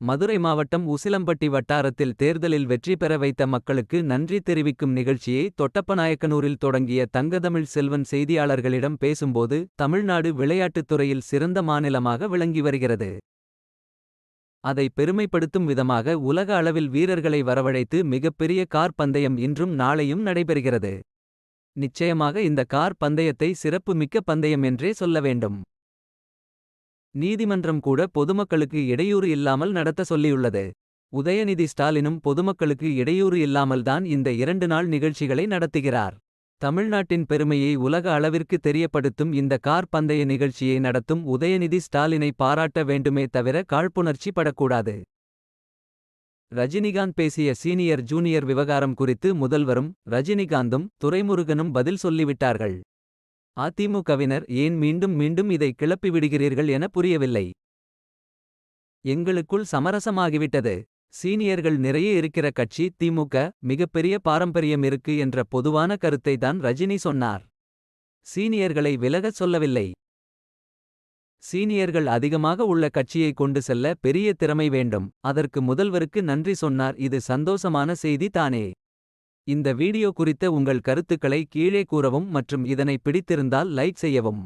மதுரை மாவட்டம் உசிலம்பட்டி வட்டாரத்தில் தேர்தலில் வெற்றி பெற வைத்த மக்களுக்கு நன்றி தெரிவிக்கும் நிகழ்ச்சியை தொட்டப்பநாயக்கனூரில் தொடங்கிய தங்கதமிழ் செல்வன் செய்தியாளர்களிடம் பேசும்போது தமிழ்நாடு விளையாட்டுத் துறையில் சிறந்த மாநிலமாக விளங்கி வருகிறது. அதை பெருமைப்படுத்தும் விதமாக உலக அளவில் வீரர்களை வரவழைத்து மிகப்பெரிய கார் பந்தயம் இன்றும் நாளையும் நடைபெறுகிறது. நிச்சயமாக இந்த கார் பந்தயத்தை சிறப்பு மிக்க பந்தயம் என்றே சொல்ல வேண்டும். நீதிமன்றம் கூட பொதுமக்களுக்கு இடையூறு இல்லாமல் நடத்த சொல்லியுள்ளது. உதயநிதி ஸ்டாலினும் பொதுமக்களுக்கு இடையூறு இல்லாமல்தான் இந்த 2 நாள் நிகழ்ச்சிகளை நடத்துகிறார். தமிழ்நாட்டின் பெருமையை உலக அளவிற்கு தெரியப்படுத்தும் இந்த கார் பந்தய நிகழ்ச்சியை நடத்தும் உதயநிதி ஸ்டாலினை பாராட்ட வேண்டுமே தவிர காழ்ப்புணர்ச்சி படக்கூடாது. ரஜினிகாந்த் பேசிய சீனியர் ஜூனியர் விவகாரம் குறித்து முதல்வரும் ரஜினிகாந்தும் துரைமுருகனும் பதில் சொல்லிவிட்டார்கள். அதிமுகவினர் ஏன் மீண்டும் மீண்டும் இதை கிளப்பிவிடுகிறீர்கள் என புரியவில்லை. எங்களுக்குள் சமரசமாகிவிட்டது. சீனியர்கள் நிறைய இருக்கிற கட்சி திமுக. மிகப்பெரிய பாரம்பரியம் இருக்கு என்ற பொதுவான கருத்தை தான் ரஜினி சொன்னார். சீனியர்களை விலகச் சொல்லவில்லை. சீனியர்கள் அதிகமாக உள்ள கட்சியை கொண்டு செல்ல பெரிய திறமை வேண்டும். அதற்கு முதல்வருக்கு நன்றி சொன்னார். இது சந்தோஷமான செய்தி தானே. இந்த வீடியோ குறித்த உங்கள் கருத்துக்களை கீழே கூறவும் மற்றும் இதனை பிடித்திருந்தால் லைக் செய்யவும்.